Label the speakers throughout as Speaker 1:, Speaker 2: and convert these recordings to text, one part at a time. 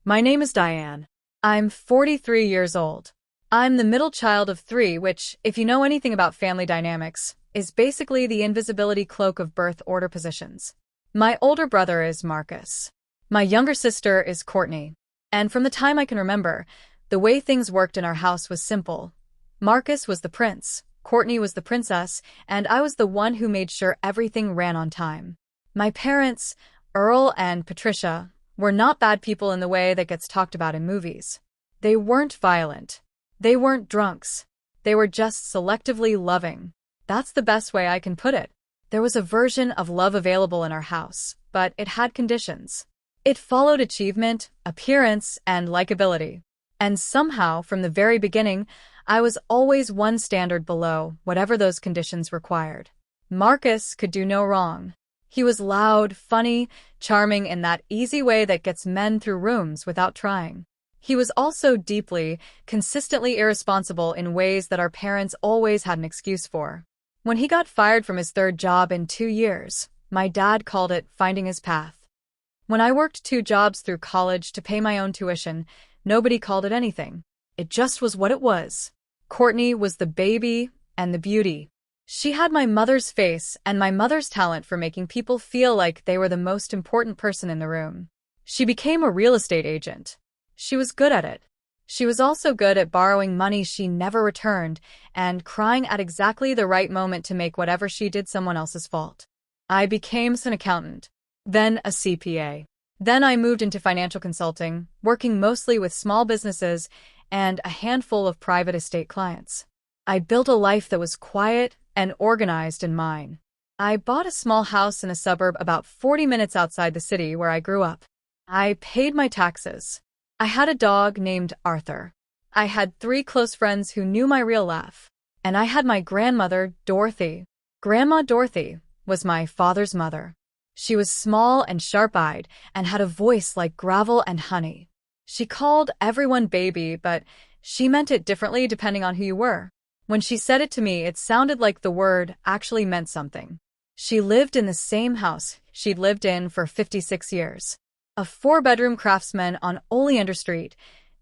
Speaker 1: My name is Diane. I'm 43 years old. I'm the middle child of three, which, if you know anything about family dynamics, is basically the invisibility cloak of birth order positions. My older brother is Marcus. My younger sister is Courtney. And from the time I can remember, the way things worked in our house was simple. Marcus was the prince, Courtney was the princess, and I was the one who made sure everything ran on time. My parents, Earl and Patricia, were not bad people in the way that gets talked about in movies. They weren't violent. They weren't drunks. They were just selectively loving. That's the best way I can put it. There was a version of love available in our house, but it had conditions. It followed achievement, appearance, and likability. And somehow, from the very beginning, I was always one standard below whatever those conditions required. Marcus could do no wrong. He was loud, funny, charming in that easy way that gets men through rooms without trying. He was also deeply, consistently irresponsible in ways that our parents always had an excuse for. When he got fired from his third job in 2 years, my dad called it finding his path. When I worked 2 jobs through college to pay my own tuition, nobody called it anything. It just was what it was. Courtney was the baby and the beauty. She had my mother's face and my mother's talent for making people feel like they were the most important person in the room. She became a real estate agent. She was good at it. She was also good at borrowing money she never returned and crying at exactly the right moment to make whatever she did someone else's fault. I became an accountant, then a CPA. Then I moved into financial consulting, working mostly with small businesses and a handful of private estate clients. I built a life that was quiet and organized in mine. I bought a small house in a suburb about 40 minutes outside the city where I grew up. I paid my taxes. I had a dog named Arthur. I had 3 close friends who knew my real laugh. And I had my grandmother, Dorothy. Grandma Dorothy was my father's mother. She was small and sharp-eyed and had a voice like gravel and honey. She called everyone baby, but she meant it differently depending on who you were. When she said it to me, it sounded like the word actually meant something. She lived in the same house she'd lived in for 56 years. A 4-bedroom craftsman on Oleander Street,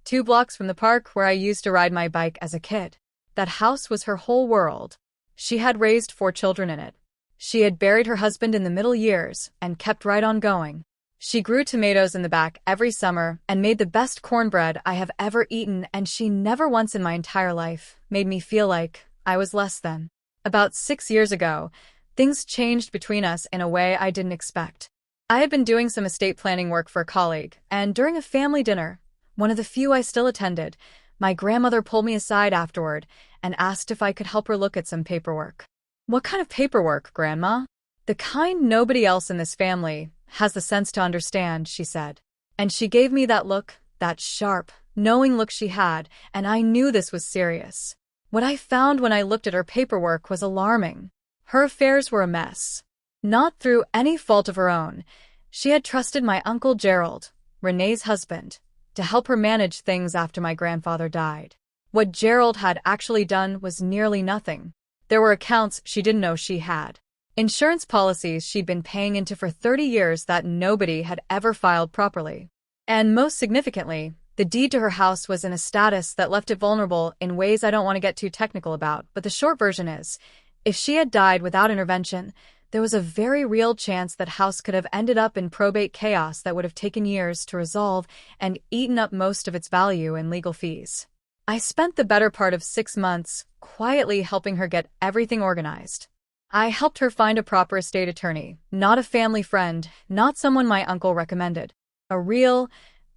Speaker 1: 2 blocks from the park where I used to ride my bike as a kid. That house was her whole world. She had raised 4 children in it. She had buried her husband in the middle years and kept right on going. She grew tomatoes in the back every summer and made the best cornbread I have ever eaten, and she never once in my entire life made me feel like I was less than. About 6 years ago, things changed between us in a way I didn't expect. I had been doing some estate planning work for a colleague, and during a family dinner, one of the few I still attended, my grandmother pulled me aside afterward and asked if I could help her look at some paperwork. "What kind of paperwork, Grandma?" "The kind nobody else in this family has the sense to understand," she said. And she gave me that look, that sharp, knowing look she had, and I knew this was serious. What I found when I looked at her paperwork was alarming. Her affairs were a mess. Not through any fault of her own. She had trusted my Uncle Gerald, Renee's husband, to help her manage things after my grandfather died. What Gerald had actually done was nearly nothing. There were accounts she didn't know she had. Insurance policies she'd been paying into for 30 years that nobody had ever filed properly. And most significantly, the deed to her house was in a status that left it vulnerable in ways I don't want to get too technical about, but the short version is, if she had died without intervention, there was a very real chance that house could have ended up in probate chaos that would have taken years to resolve and eaten up most of its value in legal fees. I spent the better part of 6 months quietly helping her get everything organized. I helped her find a proper estate attorney, not a family friend, not someone my uncle recommended. A real,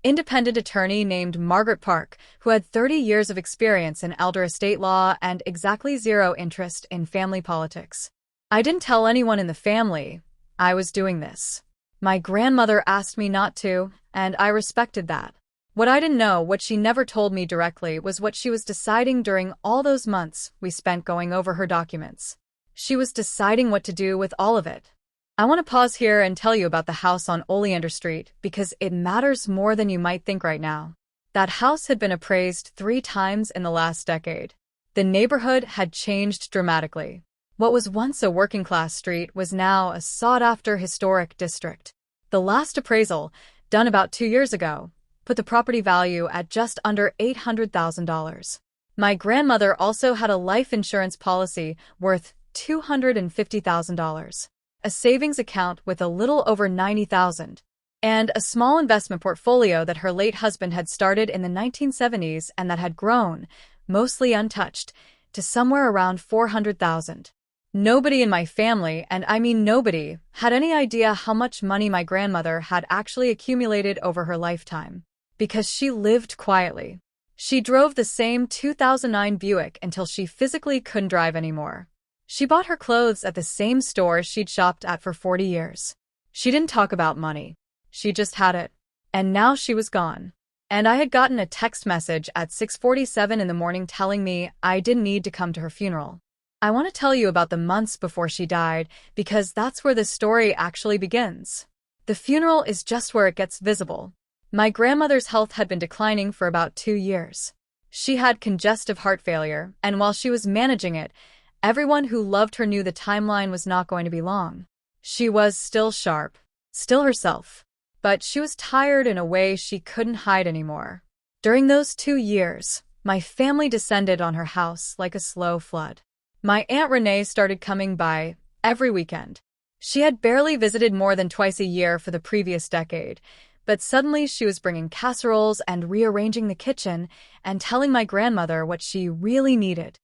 Speaker 1: independent attorney named Margaret Park, who had 30 years of experience in elder estate law and exactly 0 interest in family politics. I didn't tell anyone in the family I was doing this. My grandmother asked me not to, and I respected that. What I didn't know, what she never told me directly, was what she was deciding during all those months we spent going over her documents. She was deciding what to do with all of it. I want to pause here and tell you about the house on Oleander Street because it matters more than you might think right now. That house had been appraised 3 times in the last decade. The neighborhood had changed dramatically. What was once a working-class street was now a sought-after historic district. The last appraisal, done about 2 years ago, put the property value at just under $800,000. My grandmother also had a life insurance policy worth $250,000, a savings account with a little over $90,000, and a small investment portfolio that her late husband had started in the 1970s and that had grown, mostly untouched, to somewhere around $400,000. Nobody in my family, and I mean nobody, had any idea how much money my grandmother had actually accumulated over her lifetime, because she lived quietly. She drove the same 2009 Buick until she physically couldn't drive anymore. She bought her clothes at the same store she'd shopped at for 40 years. She didn't talk about money. She just had it. And now she was gone. And I had gotten a text message at 6:47 in the morning telling me I didn't need to come to her funeral. I want to tell you about the months before she died because that's where the story actually begins. The funeral is just where it gets visible. My grandmother's health had been declining for about 2 years. She had congestive heart failure, and while she was managing it, everyone who loved her knew the timeline was not going to be long. She was still sharp, still herself, but she was tired in a way she couldn't hide anymore. During those 2 years, my family descended on her house like a slow flood. My Aunt Renee started coming by every weekend. She had barely visited more than twice a year for the previous decade, but suddenly she was bringing casseroles and rearranging the kitchen and telling my grandmother what she really needed.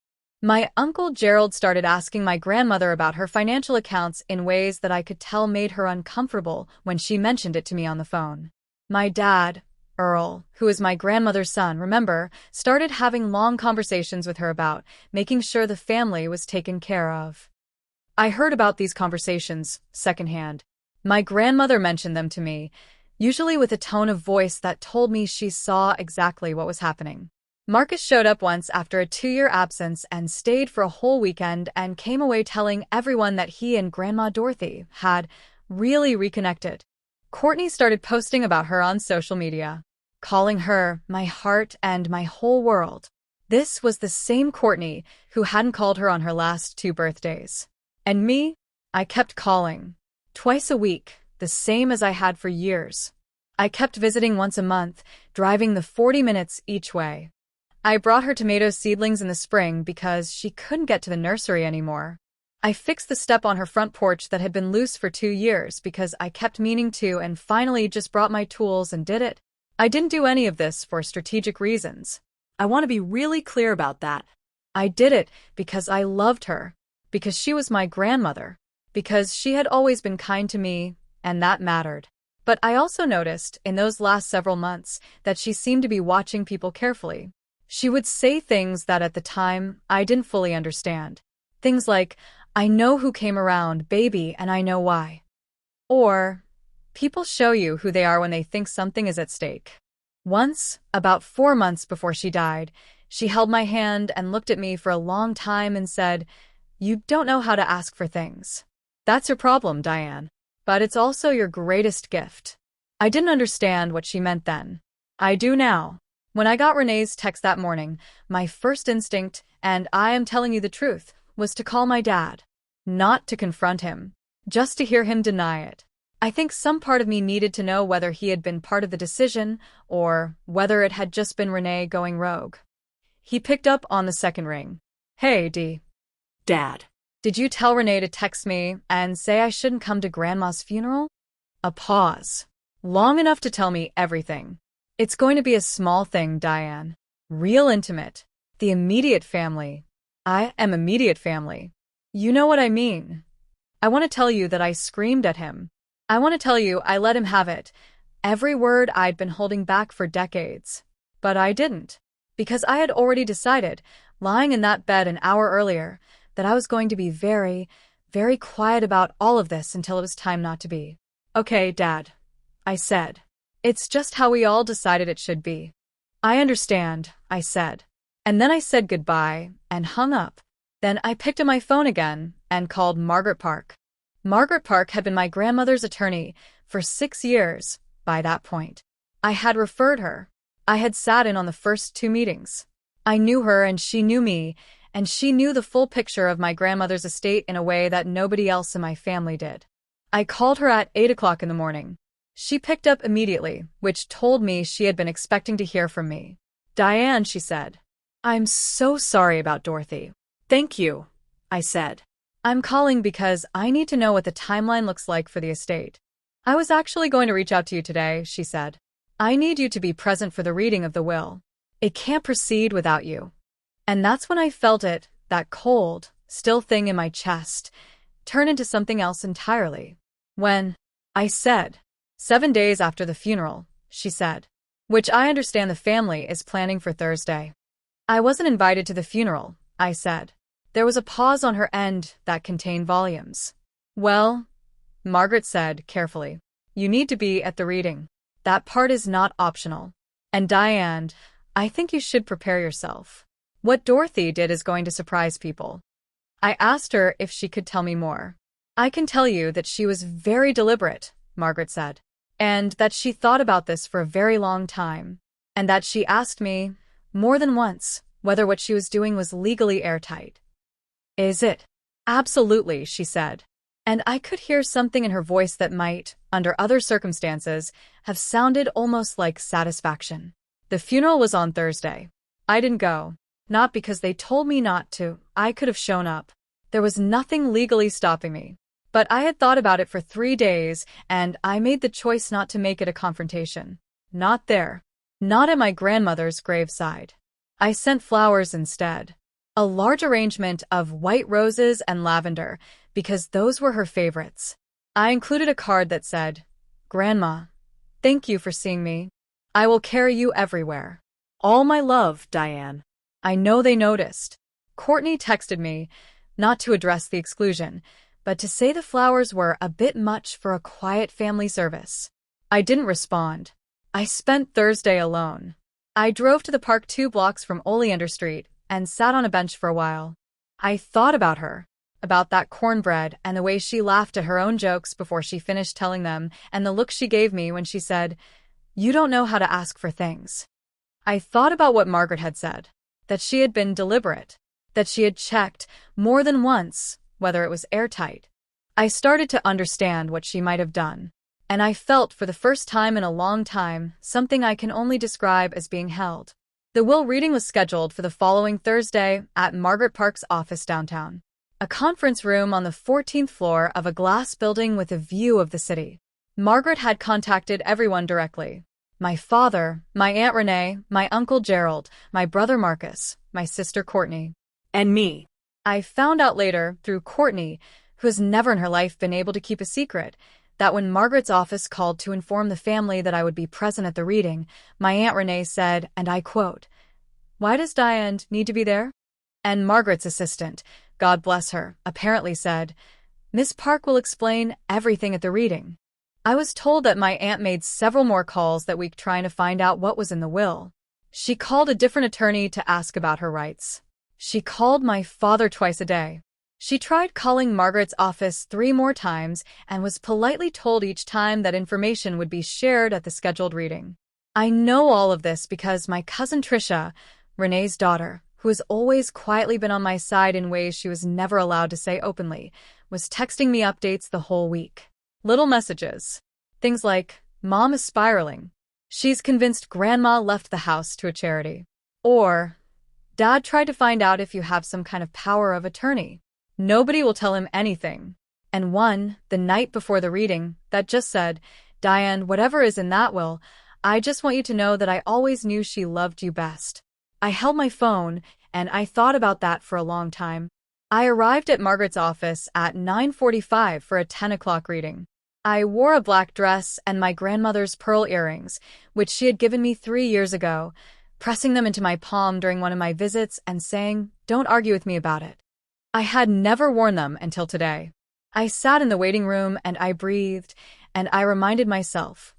Speaker 1: My Uncle Gerald started asking my grandmother about her financial accounts in ways that I could tell made her uncomfortable when she mentioned it to me on the phone. My dad, Earl, who is my grandmother's son, remember, started having long conversations with her about making sure the family was taken care of. I heard about these conversations secondhand. My grandmother mentioned them to me, usually with a tone of voice that told me she saw exactly what was happening. Marcus showed up once after a 2-year absence and stayed for a whole weekend and came away telling everyone that he and Grandma Dorothy had really reconnected. Courtney started posting about her on social media, calling her my heart and my whole world. This was the same Courtney who hadn't called her on her last 2 birthdays. And me? I kept calling. Twice a week, the same as I had for years. I kept visiting once a month, driving the 40 minutes each way. I brought her tomato seedlings in the spring because she couldn't get to the nursery anymore. I fixed the step on her front porch that had been loose for 2 years because I kept meaning to and finally just brought my tools and did it. I didn't do any of this for strategic reasons. I want to be really clear about that. I did it because I loved her, because she was my grandmother, because she had always been kind to me, and that mattered. But I also noticed, in those last several months, that she seemed to be watching people carefully. She would say things that at the time I didn't fully understand. Things like, "I know who came around, baby, and I know why." Or, "People show you who they are when they think something is at stake." Once, about 4 months before she died, she held my hand and looked at me for a long time and said, "You don't know how to ask for things. That's your problem, Diane. But it's also your greatest gift." I didn't understand what she meant then. I do now. When I got Renee's text that morning, my first instinct, and I am telling you the truth, was to call my dad. Not to confront him, just to hear him deny it. I think some part of me needed to know whether he had been part of the decision, or whether it had just been Renee going rogue. He picked up on the second ring. "Hey, Dee."
Speaker 2: "Dad."
Speaker 1: "Did you tell Renee to text me and say I shouldn't come to Grandma's funeral?" A pause. Long enough to tell me everything. "It's going to be a small thing, Diane. Real intimate. The immediate family." I am immediate family. You know what I mean. I want to tell you that I screamed at him. I want to tell you I let him have it. Every word I'd been holding back for decades. But I didn't. Because I had already decided, lying in that bed an hour earlier, that I was going to be very, very quiet about all of this until it was time not to be. "Okay, Dad," I said. "It's just how we all decided it should be." "I understand," I said. And then I said goodbye and hung up. Then I picked up my phone again and called Margaret Park. Margaret Park had been my grandmother's attorney for 6 years by that point. I had referred her. I had sat in on the first 2 meetings. I knew her and she knew me, and she knew the full picture of my grandmother's estate in a way that nobody else in my family did. I called her at 8 o'clock in the morning. She picked up immediately, which told me she had been expecting to hear from me. "Diane," she said. "I'm so sorry about Dorothy." "Thank you," I said. "I'm calling because I need to know what the timeline looks like for the estate." "I was actually going to reach out to you today," she said. "I need you to be present for the reading of the will. It can't proceed without you." And that's when I felt it, that cold, still thing in my chest, turn into something else entirely. "When?" I said. "7 days after the funeral," she said. "Which I understand the family is planning for Thursday." "I wasn't invited to the funeral," I said. There was a pause on her end that contained volumes. "Well," Margaret said carefully, "you need to be at the reading. That part is not optional. And Diane, I think you should prepare yourself. What Dorothy did is going to surprise people." I asked her if she could tell me more. "I can tell you that she was very deliberate," Margaret said, "and that she thought about this for a very long time, and that she asked me, more than once, whether what she was doing was legally airtight." "Is it?" "Absolutely," she said. And I could hear something in her voice that might, under other circumstances, have sounded almost like satisfaction. "The funeral was on Thursday. I didn't go. Not because they told me not to. I could have shown up. There was nothing legally stopping me. But I had thought about it for 3 days, and I made the choice not to make it a confrontation. Not there. Not at my grandmother's graveside. I sent flowers instead. A large arrangement of white roses and lavender, because those were her favorites. I included a card that said, 'Grandma, thank you for seeing me. I will carry you everywhere. All my love, Diane.'" I know they noticed. Courtney texted me, not to address the exclusion, but to say the flowers were a bit much for a quiet family service. I didn't respond. I spent Thursday alone. I drove to the park 2 blocks from Oleander Street and sat on a bench for a while. I thought about her, about that cornbread and the way she laughed at her own jokes before she finished telling them, and the look she gave me when she said, "You don't know how to ask for things." I thought about what Margaret had said, that she had been deliberate, that she had checked more than once whether it was airtight. I started to understand what she might have done, and I felt for the first time in a long time something I can only describe as being held. The will reading was scheduled for the following Thursday at Margaret Park's office downtown, a conference room on the 14th floor of a glass building with a view of the city. Margaret had contacted everyone directly. My father, my Aunt Renee, my Uncle Gerald, my brother Marcus, my sister Courtney, and me. I found out later, through Courtney, who has never in her life been able to keep a secret, that when Margaret's office called to inform the family that I would be present at the reading, my Aunt Renee said, and I quote, "Why does Diane need to be there?" And Margaret's assistant, God bless her, apparently said, "Miss Park will explain everything at the reading." I was told that my aunt made several more calls that week trying to find out what was in the will. She called a different attorney to ask about her rights. She called my father twice a day. She tried calling Margaret's office 3 more times and was politely told each time that information would be shared at the scheduled reading. I know all of this because my cousin Tricia, Renee's daughter, who has always quietly been on my side in ways she was never allowed to say openly, was texting me updates the whole week. Little messages. Things like, "Mom is spiraling. She's convinced Grandma left the house to a charity." Or, "Dad tried to find out if you have some kind of power of attorney. Nobody will tell him anything." And one, the night before the reading, that just said, "Diane, whatever is in that will, I just want you to know that I always knew she loved you best." I held my phone, and I thought about that for a long time. I arrived at Margaret's office at 9:45 for a 10 o'clock reading. I wore a black dress and my grandmother's pearl earrings, which she had given me 3 years ago, pressing them into my palm during one of my visits and saying, "Don't argue with me about it." I had never worn them until today. I sat in the waiting room and I breathed, and I reminded myself,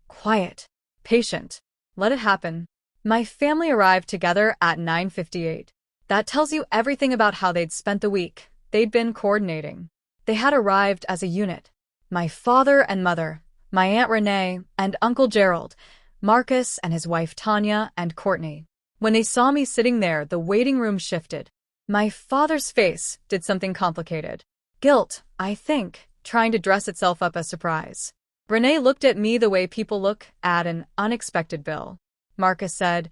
Speaker 1: quiet, patient, let it happen. My family arrived together at 9:58. That tells you everything about how they'd spent the week. They'd been coordinating. They had arrived as a unit. My father and mother, my Aunt Renee and Uncle Gerald, Marcus and his wife Tanya and Courtney. When they saw me sitting there, the waiting room shifted. My father's face did something complicated. Guilt, I think, trying to dress itself up as surprise. Renee looked at me the way people look at an unexpected bill. Marcus said,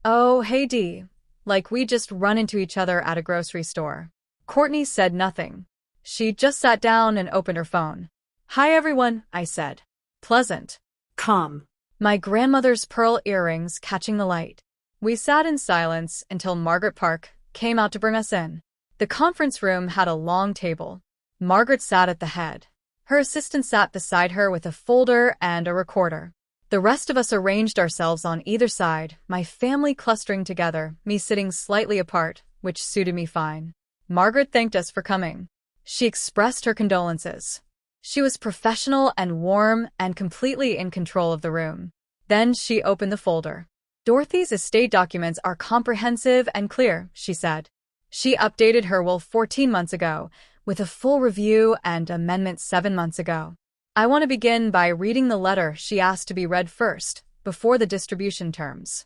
Speaker 1: "Oh, hey Dee. Like we just run into each other at a grocery store." Courtney said nothing. She just sat down and opened her phone. "Hi everyone," I said. Pleasant.
Speaker 2: Calm.
Speaker 1: My grandmother's pearl earrings catching the light. We sat in silence until Margaret Park came out to bring us in. The conference room had a long table. Margaret sat at the head. Her assistant sat beside her with a folder and a recorder. The rest of us arranged ourselves on either side, my family clustering together, me sitting slightly apart, which suited me fine. Margaret thanked us for coming. She expressed her condolences. She was professional and warm and completely in control of the room. Then she opened the folder. "Dorothy's estate documents are comprehensive and clear," she said. She updated her will 14 months ago, with a full review and amendment 7 months ago. I want to begin by reading the letter she asked to be read first, before the distribution terms.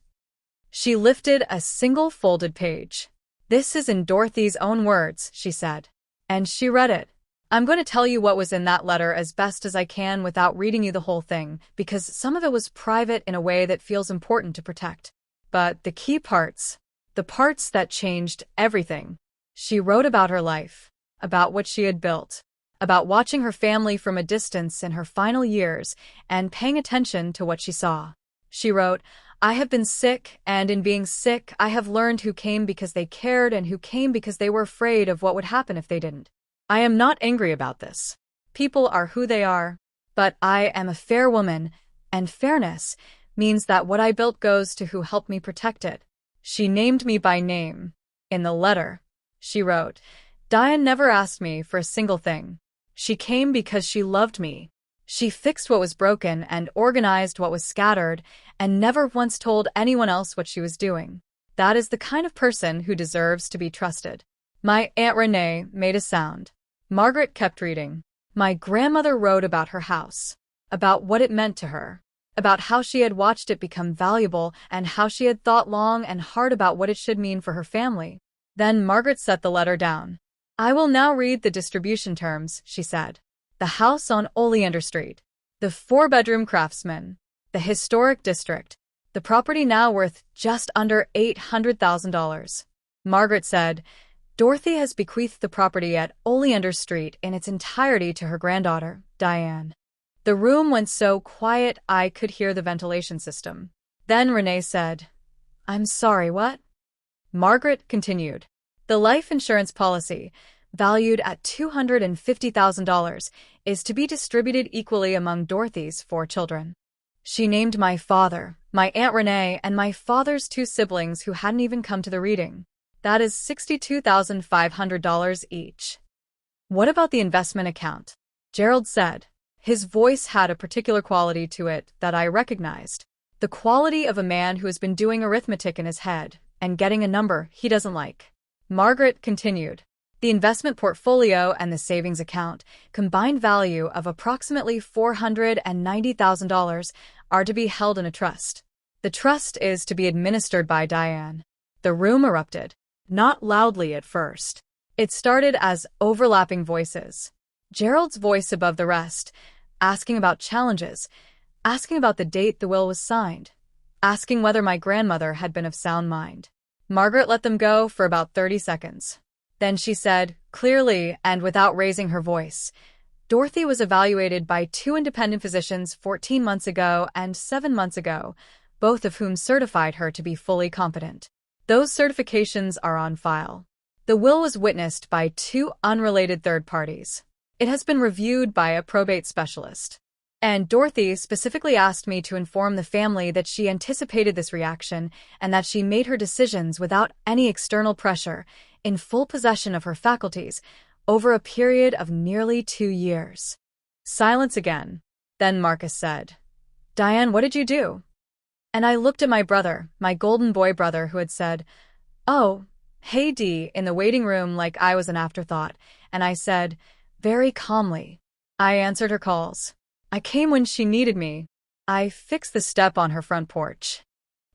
Speaker 1: She lifted a single folded page. "This is in Dorothy's own words," she said. And she read it. I'm going to tell you what was in that letter as best as I can without reading you the whole thing, because some of it was private in a way that feels important to protect. But the key parts, the parts that changed everything. She wrote about her life, about what she had built, about watching her family from a distance in her final years and paying attention to what she saw. She wrote, "I have been sick, and in being sick, I have learned who came because they cared and who came because they were afraid of what would happen if they didn't. I am not angry about this. People are who they are, but I am a fair woman, and fairness means that what I built goes to who helped me protect it." She named me by name. In the letter, she wrote, "Diane never asked me for a single thing. She came because she loved me. She fixed what was broken and organized what was scattered, and never once told anyone else what she was doing. That is the kind of person who deserves to be trusted." My Aunt Renee made a sound. Margaret kept reading. My grandmother wrote about her house, about what it meant to her, about how she had watched it become valuable and how she had thought long and hard about what it should mean for her family. Then Margaret set the letter down. "I will now read the distribution terms," she said. "The house on Oleander Street, the 4-bedroom Craftsman, the historic district, the property now worth just under $800,000. Margaret said, "Dorothy has bequeathed the property at Oleander Street in its entirety to her granddaughter, Diane." The room went so quiet I could hear the ventilation system. Then Renee said, "I'm sorry, what?" Margaret continued, "The life insurance policy, valued at $250,000, is to be distributed equally among Dorothy's 4 children." She named my father, my Aunt Renee, and my father's 2 siblings who hadn't even come to the reading. That is $62,500 each. "What about the investment account?" Gerald said. His voice had a particular quality to it that I recognized. The quality of a man who has been doing arithmetic in his head and getting a number he doesn't like. Margaret continued. "The investment portfolio and the savings account, combined value of approximately $490,000, are to be held in a trust. The trust is to be administered by Diane." The room erupted. Not loudly at first. It started as overlapping voices. Gerald's voice above the rest, asking about challenges, asking about the date the will was signed, asking whether my grandmother had been of sound mind. Margaret let them go for about 30 seconds. Then she said, clearly and without raising her voice, "Dorothy was evaluated by 2 independent physicians 14 months ago and 7 months ago, both of whom certified her to be fully competent. Those certifications are on file. The will was witnessed by 2 unrelated third parties. It has been reviewed by a probate specialist. And Dorothy specifically asked me to inform the family that she anticipated this reaction and that she made her decisions without any external pressure, in full possession of her faculties, over a period of nearly 2 years." Silence again. Then Marcus said, "Diane, what did you do?" And I looked at my brother, my golden boy brother, who had said, "Oh, hey Dee," in the waiting room like I was an afterthought, and I said, very calmly, I answered her calls. I came when she needed me. I fixed the step on her front porch.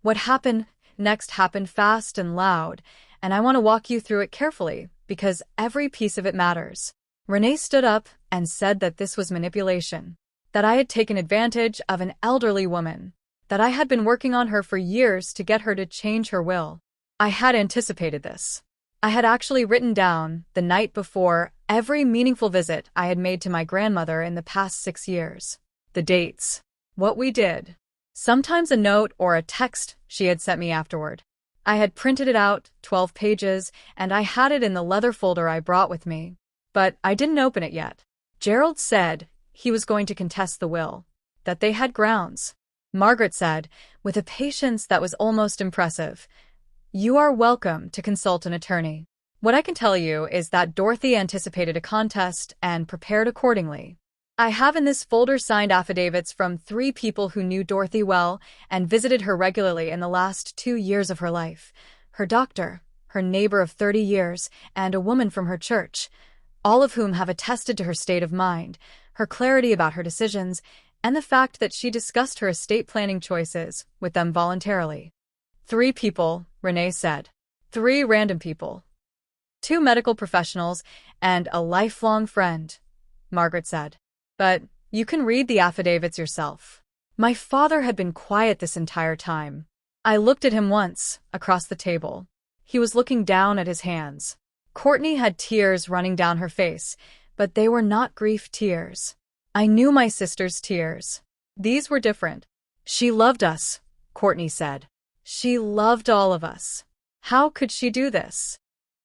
Speaker 1: What happened next happened fast and loud, and I want to walk you through it carefully, because every piece of it matters. Renee stood up and said that this was manipulation. that I had taken advantage of an elderly woman, that I had been working on her for years to get her to change her will. I had anticipated this. I had actually written down, the night before, every meaningful visit I had made to my grandmother in the past 6 years. The dates. What we did. Sometimes a note or a text she had sent me afterward. I had printed it out, 12 pages, and I had it in the leather folder I brought with me. But I didn't open it yet. Gerald said he was going to contest the will, that they had grounds. Margaret said, with a patience that was almost impressive, "You are welcome to consult an attorney." What I can tell you is that Dorothy anticipated a contest and prepared accordingly. I have in this folder signed affidavits from 3 people who knew Dorothy well and visited her regularly in the last 2 years of her life: her doctor, her neighbor of 30 years, and a woman from her church, all of whom have attested to her state of mind, her clarity about her decisions, and the fact that she discussed her estate planning choices with them voluntarily. 3 people, Renee said. 3 random people. 2 medical professionals and a lifelong friend, Margaret said. But you can read the affidavits yourself. My father had been quiet this entire time. I looked at him once, across the table. He was looking down at his hands. Courtney had tears running down her face, but they were not grief tears. I knew my sister's tears. These were different. She loved us, Courtney said. She loved all of us. How could she do this?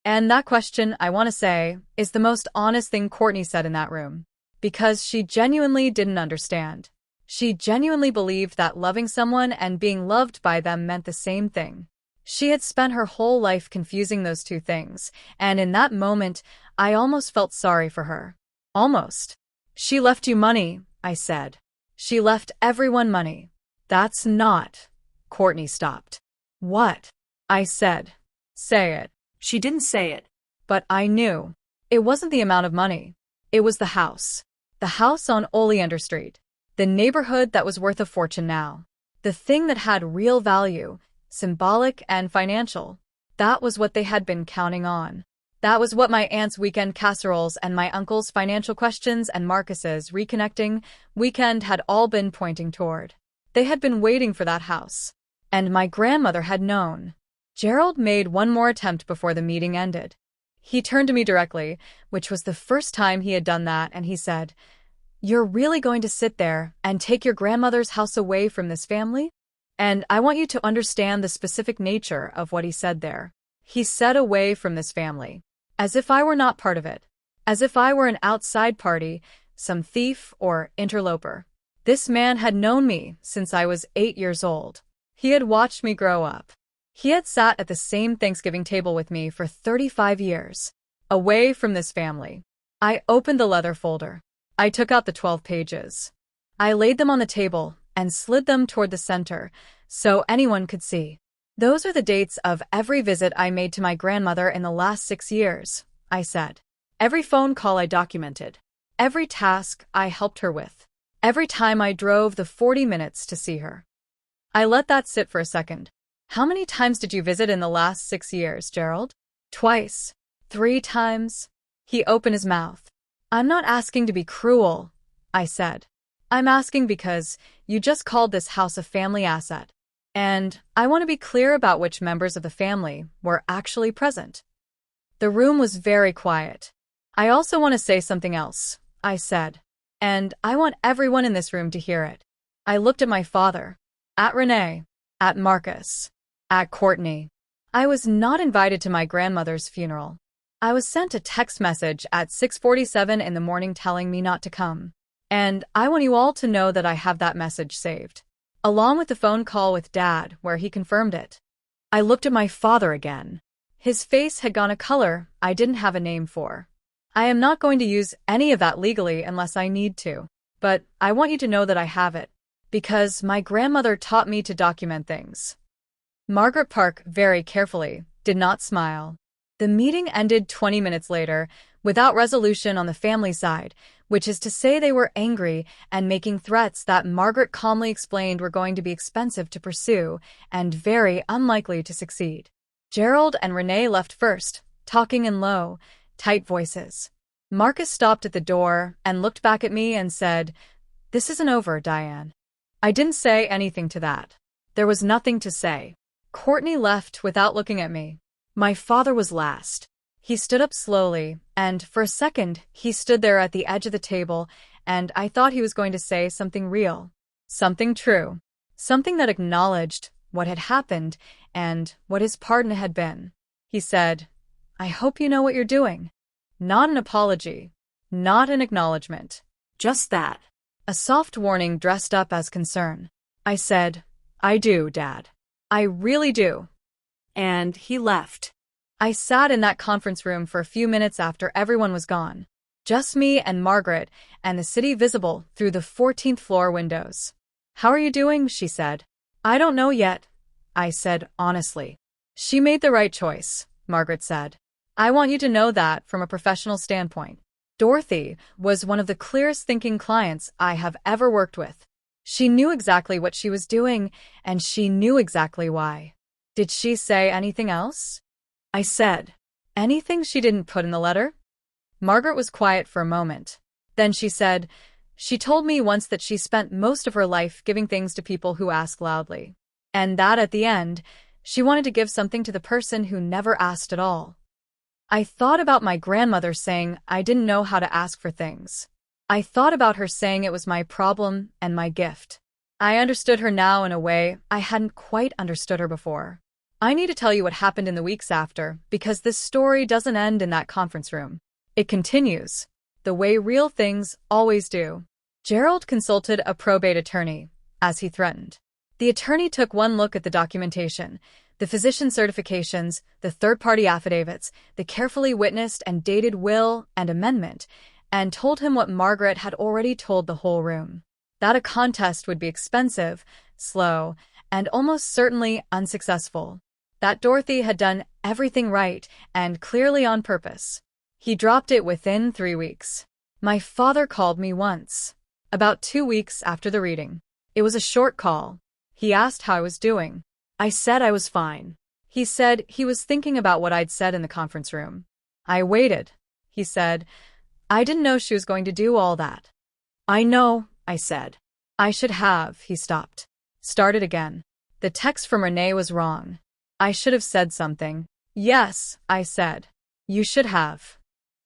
Speaker 1: And that question, I want to say, is the most honest thing Courtney said in that room. Because she genuinely didn't understand. She genuinely believed that loving someone and being loved by them meant the same thing. She had spent her whole life confusing those 2 things, and in that moment, I almost felt sorry for her. Almost. She left you money, I said. She left everyone money. That's not. Courtney stopped. What? I said. Say it.
Speaker 2: She didn't say it.
Speaker 1: But I knew. It wasn't the amount of money. It was the house. The house on Oleander Street. The neighborhood that was worth a fortune now. The thing that had real value, symbolic and financial. That was what they had been counting on. That was what my aunt's weekend casseroles and my uncle's financial questions and Marcus's reconnecting weekend had all been pointing toward. They had been waiting for that house. And my grandmother had known. Gerald made one more attempt before the meeting ended. He turned to me directly, which was the first time he had done that, and he said, "You're really going to sit there and take your grandmother's house away from this family?" And I want you to understand the specific nature of what he said there. He said away from this family. As if I were not part of it. As if I were an outside party, some thief or interloper. This man had known me since I was 8 years old. He had watched me grow up. He had sat at the same Thanksgiving table with me for 35 years. Away from this family. I opened the leather folder. I took out the 12 pages. I laid them on the table and slid them toward the center so anyone could see. "Those are the dates of every visit I made to my grandmother in the last 6 years, I said. Every phone call I documented. Every task I helped her with. Every time I drove the 40 minutes to see her. I let that sit for a second. "How many times did you visit in the last 6 years, Gerald?" "Twice. 3 times. He opened his mouth. "I'm not asking to be cruel," I said. "I'm asking because you just called this house a family asset. And I want to be clear about which members of the family were actually present." The room was very quiet. "I also want to say something else," I said. "And I want everyone in this room to hear it." I looked at my father, at Renee, at Marcus, at Courtney. I was not invited to my grandmother's funeral. I was sent a text message at 6:47 in the morning telling me not to come. And I want you all to know that I have that message saved, along with the phone call with Dad where he confirmed it. I looked at my father again. His face had gone a color I didn't have a name for. I am not going to use any of that legally unless I need to, but I want you to know that I have it, because my grandmother taught me to document things. Margaret Park, very carefully, did not smile. The meeting ended 20 minutes later, without resolution on the family side, which is to say they were angry and making threats that Margaret calmly explained were going to be expensive to pursue and very unlikely to succeed. Gerald and Renee left first, talking in low, tight voices. Marcus stopped at the door and looked back at me and said, "This isn't over, Diane." I didn't say anything to that. There was nothing to say. Courtney left without looking at me. My father was last. He stood up slowly, and for a second, he stood there at the edge of the table, and I thought he was going to say something real, something true, something that acknowledged what had happened and what his pardon had been. He said, "I hope you know what you're doing." Not an apology, not an acknowledgement, just that. A soft warning dressed up as concern. I said, "I do, Dad. I really do." And he left. I sat in that conference room for a few minutes after everyone was gone. Just me and Margaret, and the city visible through the 14th floor windows. "How are you doing?" she said. "I don't know yet," I said honestly. "She made the right choice," Margaret said. "I want you to know that from a professional standpoint. Dorothy was one of the clearest thinking clients I have ever worked with. She knew exactly what she was doing, and she knew exactly why." "Did she say anything else?" I said. "Anything she didn't put in the letter?" Margaret was quiet for a moment. Then she said, "She told me once that she spent most of her life giving things to people who ask loudly. And that at the end, she wanted to give something to the person who never asked at all." I thought about my grandmother saying I didn't know how to ask for things. I thought about her saying it was my problem and my gift. I understood her now in a way I hadn't quite understood her before. I need to tell you what happened in the weeks after, because this story doesn't end in that conference room. It continues, the way real things always do. Gerald consulted a probate attorney, as he threatened. The attorney took one look at the documentation, the physician certifications, the third-party affidavits, the carefully witnessed and dated will and amendment, and told him what Margaret had already told the whole room. That a contest would be expensive, slow, and almost certainly unsuccessful. That Dorothy had done everything right and clearly on purpose. He dropped it within 3 weeks. My father called me once, about 2 weeks after the reading. It was a short call. He asked how I was doing. I said I was fine. He said he was thinking about what I'd said in the conference room. I waited. He said, "I didn't know she was going to do all that." "I know," I said. "I should have." He stopped. Started again. The text from Renee was wrong. I should have said something. "Yes," I said. "You should have."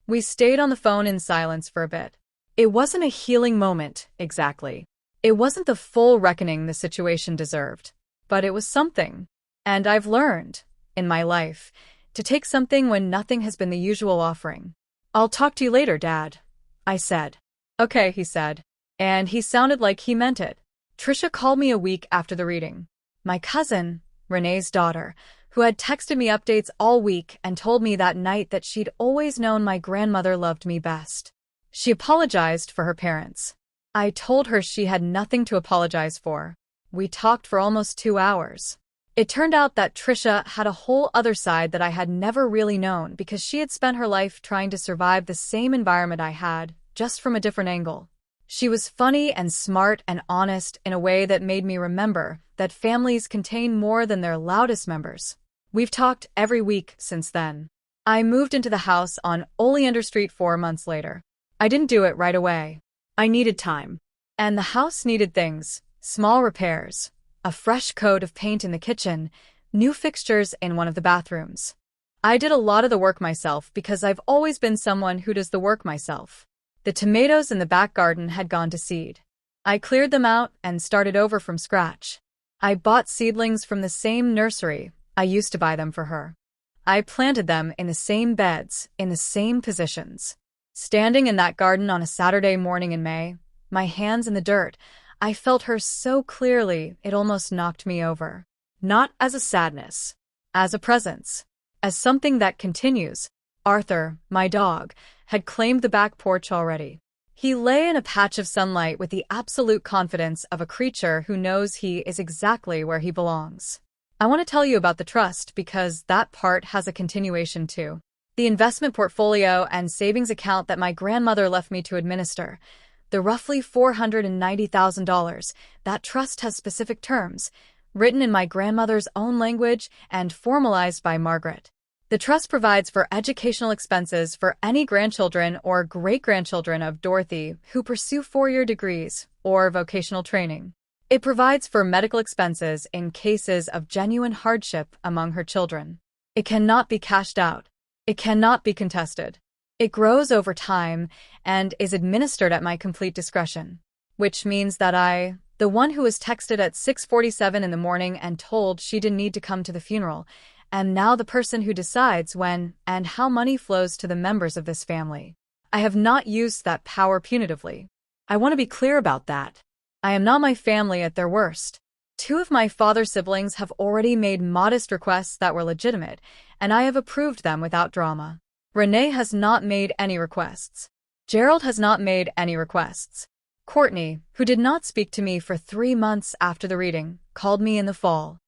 Speaker 1: We stayed on the phone in silence for a bit. It wasn't a healing moment, exactly. It wasn't the full reckoning the situation deserved. But it was something. And I've learned, in my life, to take something when nothing has been the usual offering. "I'll talk to you later, Dad," I said. "Okay," he said. And he sounded like he meant it. Trisha called me a week after the reading. My cousin, Renee's daughter, who had texted me updates all week and told me that night that she'd always known my grandmother loved me best. She apologized for her parents. I told her she had nothing to apologize for. We talked for almost 2 hours. It turned out that Trisha had a whole other side that I had never really known because she had spent her life trying to survive the same environment I had, just from a different angle. She was funny and smart and honest in a way that made me remember that families contain more than their loudest members. We've talked every week since then. I moved into the house on Oleander Street 4 months later. I didn't do it right away. I needed time. And the house needed things, small repairs, a fresh coat of paint in the kitchen, new fixtures in one of the bathrooms. I did a lot of the work myself because I've always been someone who does the work myself. The tomatoes in the back garden had gone to seed. I cleared them out and started over from scratch. I bought seedlings from the same nursery I used to buy them for her. I planted them in the same beds, in the same positions. Standing in that garden on a Saturday morning in May, my hands in the dirt, I felt her so clearly it almost knocked me over. Not as a sadness, as a presence, as something that continues. Arthur, my dog, had claimed the back porch already. He lay in a patch of sunlight with the absolute confidence of a creature who knows he is exactly where he belongs. I want to tell you about the trust because that part has a continuation too. The investment portfolio and savings account that my grandmother left me to administer, the roughly $490,000, that trust has specific terms, written in my grandmother's own language and formalized by Margaret. The trust provides for educational expenses for any grandchildren or great-grandchildren of Dorothy who pursue four-year degrees or vocational training. It provides for medical expenses in cases of genuine hardship among her children. It cannot be cashed out. It cannot be contested. It grows over time and is administered at my complete discretion, which means that I, the one who was texted at 6:47 in the morning and told she didn't need to come to the funeral, am now the person who decides when and how money flows to the members of this family. I have not used that power punitively. I want to be clear about that. I am not my family at their worst. Two of my father's siblings have already made modest requests that were legitimate, and I have approved them without drama. Renee has not made any requests. Gerald has not made any requests. Courtney, who did not speak to me for 3 months after the reading, called me in the fall.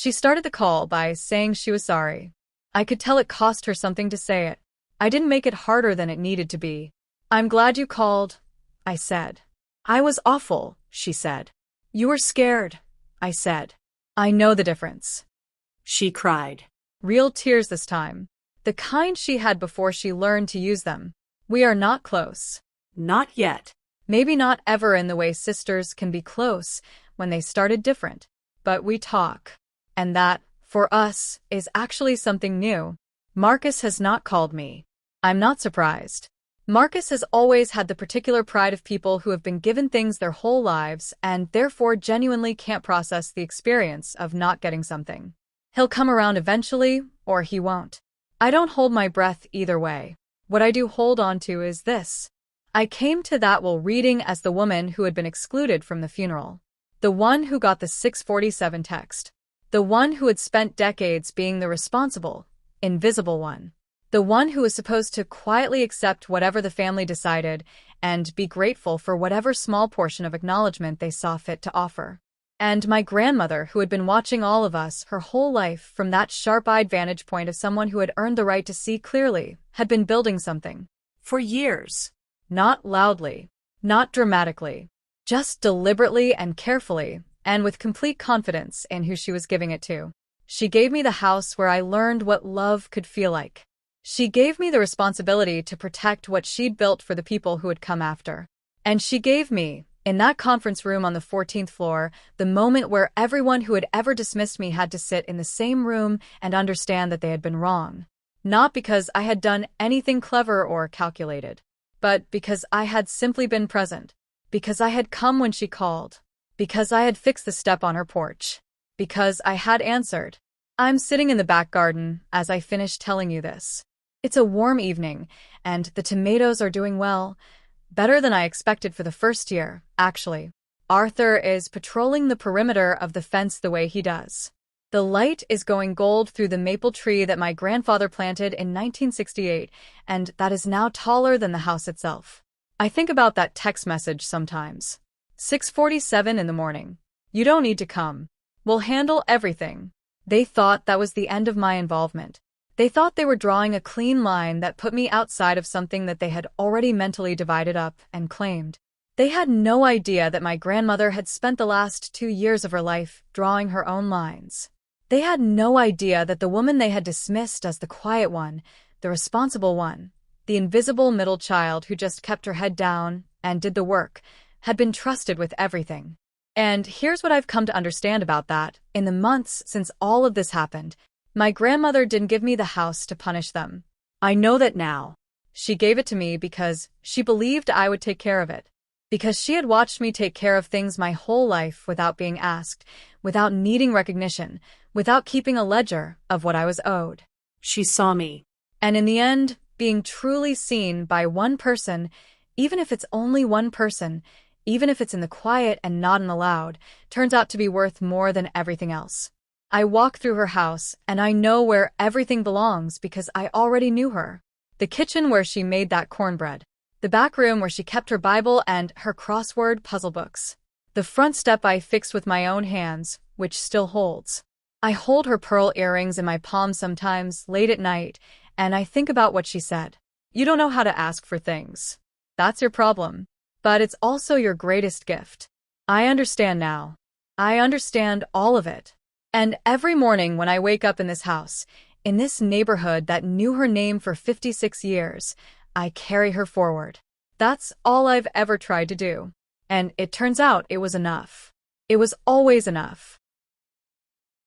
Speaker 1: She started the call by saying she was sorry. I could tell it cost her something to say it. I didn't make it harder than it needed to be. "I'm glad you called," I said. "I was awful," she said. "You were scared," I said. "I know the difference," she cried. Real tears this time. The kind she had before she learned to use them. We are not close. Not yet. Maybe not ever in the way sisters can be close when they started different. But we talk. And that, for us, is actually something new. Marcus has not called me. I'm not surprised. Marcus has always had the particular pride of people who have been given things their whole lives and therefore genuinely can't process the experience of not getting something. He'll come around eventually, or he won't. I don't hold my breath either way. What I do hold on to is this. I came to that while reading as the woman who had been excluded from the funeral. The one who got the 6:47 text. The one who had spent decades being the responsible, invisible one. The one who was supposed to quietly accept whatever the family decided and be grateful for whatever small portion of acknowledgement they saw fit to offer. And my grandmother, who had been watching all of us her whole life from that sharp-eyed vantage point of someone who had earned the right to see clearly, had been building something. For years. Not loudly. Not dramatically. Just deliberately and carefully, and with complete confidence in who she was giving it to. She gave me the house where I learned what love could feel like. She gave me the responsibility to protect what she'd built for the people who had come after. And she gave me, in that conference room on the 14th floor, the moment where everyone who had ever dismissed me had to sit in the same room and understand that they had been wrong. Not because I had done anything clever or calculated, but because I had simply been present. Because I had come when she called. Because I had fixed the step on her porch. Because I had answered. I'm sitting in the back garden as I finish telling you this. It's a warm evening, and the tomatoes are doing well. Better than I expected for the first year, actually. Arthur is patrolling the perimeter of the fence the way he does. The light is going gold through the maple tree that my grandfather planted in 1968, and that is now taller than the house itself. I think about that text message sometimes. 6:47 in the morning. You don't need to come. We'll handle everything. They thought that was the end of my involvement. They thought they were drawing a clean line that put me outside of something that they had already mentally divided up and claimed. They had no idea that my grandmother had spent the last 2 years of her life drawing her own lines. They had no idea that the woman they had dismissed as the quiet one, the responsible one, the invisible middle child who just kept her head down and did the work, had been trusted with everything. And here's what I've come to understand about that. In the months since all of this happened, my grandmother didn't give me the house to punish them. I know that now. She gave it to me because she believed I would take care of it. Because she had watched me take care of things my whole life without being asked, without needing recognition, without keeping a ledger of what I was owed. She saw me. And in the end, being truly seen by one person, even if it's only one person, even if it's in the quiet and not in the loud, turns out to be worth more than everything else. I walk through her house, and I know where everything belongs because I already knew her. The kitchen where she made that cornbread. The back room where she kept her Bible and her crossword puzzle books. The front step I fixed with my own hands, which still holds. I hold her pearl earrings in my palm sometimes late at night, and I think about what she said. You don't know how to ask for things. That's your problem. But it's also your greatest gift. I understand now. I understand all of it. And every morning when I wake up in this house, In this neighborhood that knew her name for 56 years, I carry her forward. That's all I've ever tried to do. And it turns out it was enough. It was always enough.